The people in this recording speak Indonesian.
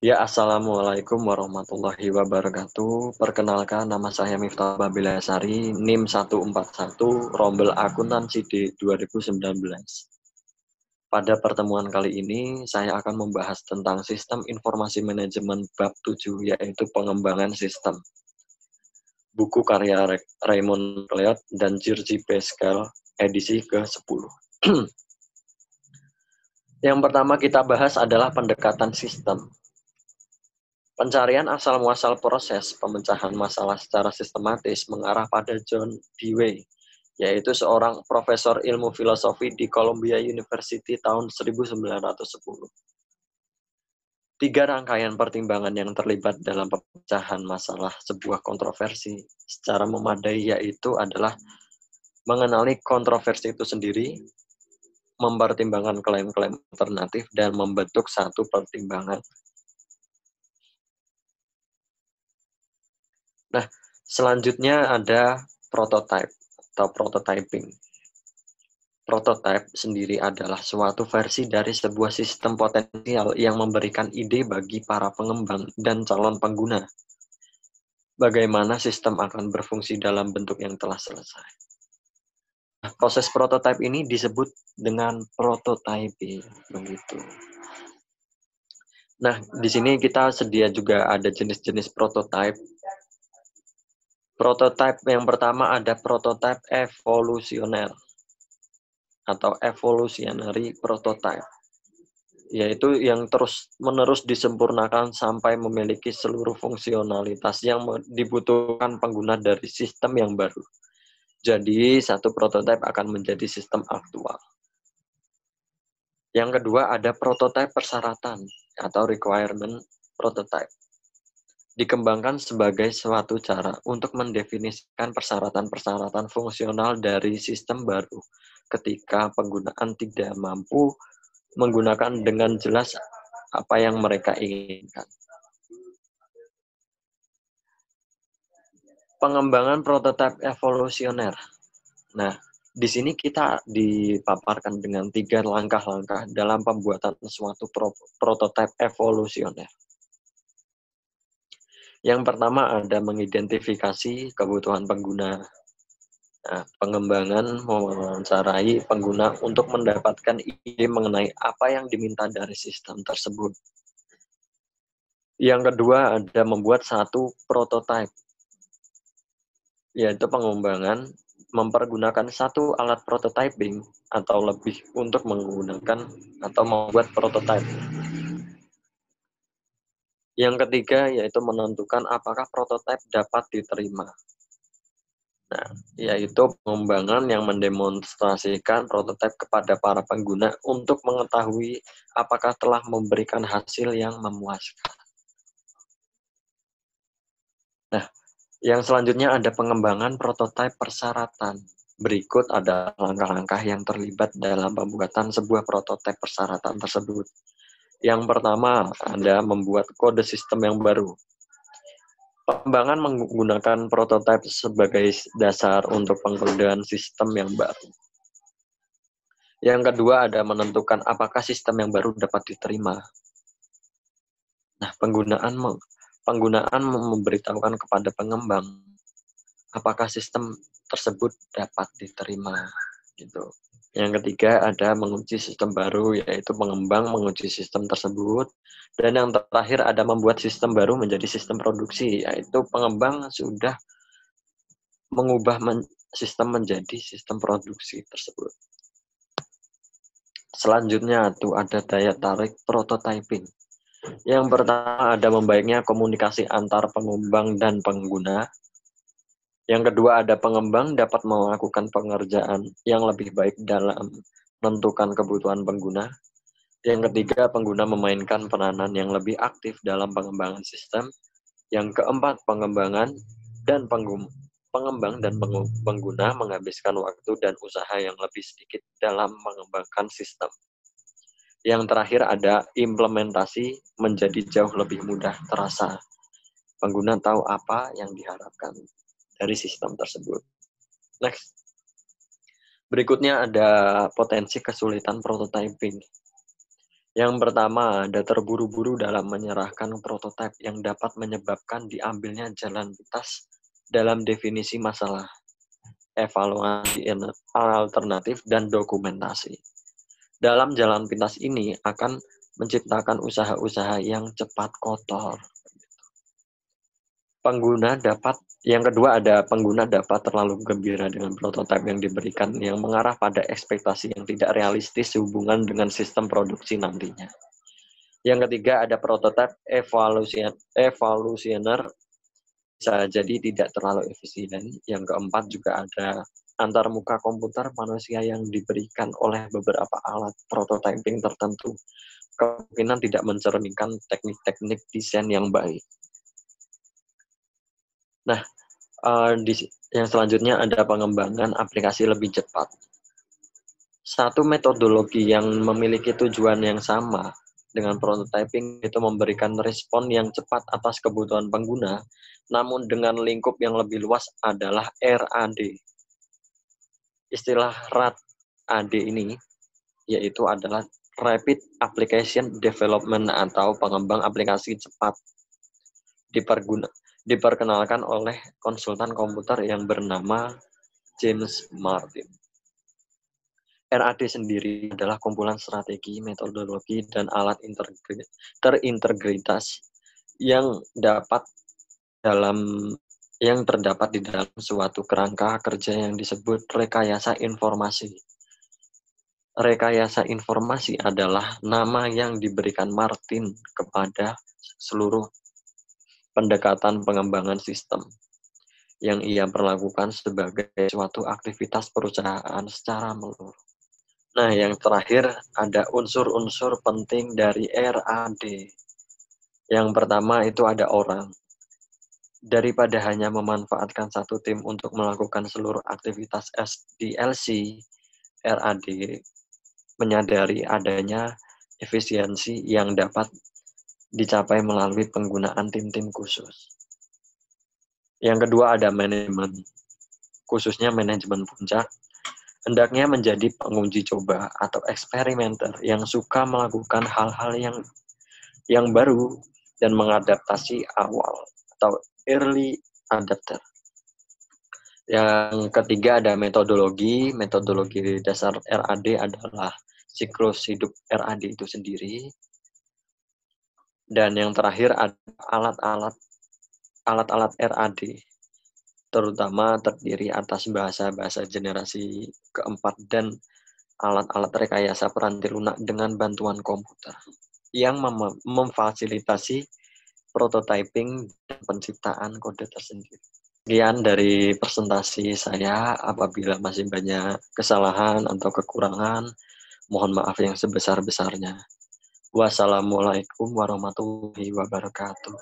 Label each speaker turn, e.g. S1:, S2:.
S1: Ya, Assalamualaikum warahmatullahi wabarakatuh. Perkenalkan, nama saya Miftah Babilasari, NIM 141, Rombel Akuntansi D 2019. Pada pertemuan kali ini, saya akan membahas tentang Sistem Informasi Manajemen Bab 7, yaitu pengembangan sistem. Buku karya Raymond Cleod dan Jerzy Pascal, edisi ke-10. Yang pertama kita bahas adalah pendekatan sistem. Pencarian asal-muasal proses pemecahan masalah secara sistematis mengarah pada John Dewey, yaitu seorang profesor ilmu filosofi di Columbia University tahun 1910. Tiga rangkaian pertimbangan yang terlibat dalam pemecahan masalah sebuah kontroversi secara memadai yaitu adalah mengenali kontroversi itu sendiri, mempertimbangkan klaim-klaim alternatif, dan membentuk satu pertimbangan. Nah, selanjutnya ada prototype atau prototyping. Prototype sendiri adalah suatu versi dari sebuah sistem potensial yang memberikan ide bagi para pengembang dan calon pengguna. Bagaimana sistem akan berfungsi dalam bentuk yang telah selesai. Nah, proses prototype ini disebut dengan prototyping, begitu. Nah, di sini kita sedia juga ada jenis-jenis prototype. Prototype yang pertama ada prototype evolusioner atau evolutionary prototype, yaitu yang terus-menerus disempurnakan sampai memiliki seluruh fungsionalitas yang dibutuhkan pengguna dari sistem yang baru. Jadi, satu prototype akan menjadi sistem aktual. Yang kedua ada prototype persyaratan atau requirement prototype. Dikembangkan sebagai suatu cara untuk mendefinisikan persyaratan-persyaratan fungsional dari sistem baru ketika penggunaan tidak mampu menggunakan dengan jelas apa yang mereka inginkan. Pengembangan prototipe evolusioner. Nah, di sini kita dipaparkan dengan 3 langkah-langkah dalam pembuatan suatu prototipe evolusioner. Yang pertama ada mengidentifikasi kebutuhan pengguna. Nah, pengembangan mewawancarai pengguna untuk mendapatkan ide mengenai apa yang diminta dari sistem tersebut. Yang kedua ada membuat satu prototipe, yaitu pengembangan mempergunakan satu alat prototyping atau lebih untuk menggunakan atau membuat prototipe. Yang ketiga yaitu menentukan apakah prototipe dapat diterima. Nah, yaitu pengembangan yang mendemonstrasikan prototipe kepada para pengguna untuk mengetahui apakah telah memberikan hasil yang memuaskan. Nah, yang selanjutnya ada pengembangan prototipe persyaratan. Berikut ada langkah-langkah yang terlibat dalam pembuatan sebuah prototipe persyaratan tersebut. Yang pertama, ada membuat kode sistem yang baru. Pengembangan menggunakan prototipe sebagai dasar untuk pengkodean sistem yang baru. Yang kedua ada menentukan apakah sistem yang baru dapat diterima. Nah, penggunaan memberitahukan kepada pengembang apakah sistem tersebut dapat diterima, gitu. Yang ketiga ada menguji sistem baru, yaitu pengembang menguji sistem tersebut. Dan yang terakhir ada membuat sistem baru menjadi sistem produksi, yaitu pengembang sudah mengubah sistem menjadi sistem produksi tersebut. Selanjutnya itu ada daya tarik prototyping. Yang pertama ada membaiknya komunikasi antar pengembang dan pengguna. Yang kedua ada pengembang dapat melakukan pengerjaan yang lebih baik dalam menentukan kebutuhan pengguna. Yang ketiga, pengguna memainkan peranan yang lebih aktif dalam pengembangan sistem. Yang keempat, pengembang dan pengguna menghabiskan waktu dan usaha yang lebih sedikit dalam mengembangkan sistem. Yang terakhir ada implementasi menjadi jauh lebih mudah terasa. Pengguna tahu apa yang diharapkan dari sistem tersebut. Next. Berikutnya ada potensi kesulitan prototyping. Yang pertama, ada terburu-buru dalam menyerahkan prototipe yang dapat menyebabkan diambilnya jalan pintas dalam definisi masalah, evaluasi alternatif, dan dokumentasi. Dalam jalan pintas ini akan menciptakan usaha-usaha yang cepat kotor. Yang kedua ada pengguna dapat terlalu gembira dengan prototipe yang diberikan yang mengarah pada ekspektasi yang tidak realistis sehubungan dengan sistem produksi nantinya. Yang ketiga ada prototipe evolusioner, bisa jadi tidak terlalu efisien. Yang keempat juga ada antarmuka komputer manusia yang diberikan oleh beberapa alat prototyping tertentu kemungkinan tidak mencerminkan teknik-teknik desain yang baik. Nah, yang selanjutnya ada pengembangan aplikasi lebih cepat. Satu metodologi yang memiliki tujuan yang sama dengan prototyping itu memberikan respon yang cepat atas kebutuhan pengguna, namun dengan lingkup yang lebih luas adalah RAD. Istilah RAD ini yaitu adalah Rapid Application Development atau pengembang aplikasi cepat. Diperkenalkan oleh konsultan komputer yang bernama James Martin. RAD sendiri adalah kumpulan strategi, metodologi, dan alat terintegritas yang terdapat di dalam suatu kerangka kerja yang disebut rekayasa informasi. Rekayasa informasi adalah nama yang diberikan Martin kepada seluruh pendekatan pengembangan sistem yang ia perlakukan sebagai suatu aktivitas perusahaan secara menyeluruh. Nah, yang terakhir ada unsur-unsur penting dari RAD. Yang pertama itu ada orang. Daripada hanya memanfaatkan satu tim untuk melakukan seluruh aktivitas SDLC, RAD menyadari adanya efisiensi yang dapat dicapai melalui penggunaan tim-tim khusus. Yang kedua ada manajemen, khususnya manajemen puncak, hendaknya menjadi penguji coba atau eksperimenter yang suka melakukan hal-hal yang baru dan mengadaptasi awal atau early adapter. Yang ketiga ada metodologi dasar RAD adalah siklus hidup RAD itu sendiri. Dan yang terakhir ada alat-alat RAD, terutama terdiri atas bahasa-bahasa generasi keempat dan alat-alat rekayasa peranti lunak dengan bantuan komputer yang memfasilitasi prototyping dan penciptaan kode tersendiri. Sekian dari presentasi saya. Apabila masih banyak kesalahan atau kekurangan, mohon maaf yang sebesar-besarnya. Wassalamualaikum warahmatullahi wabarakatuh.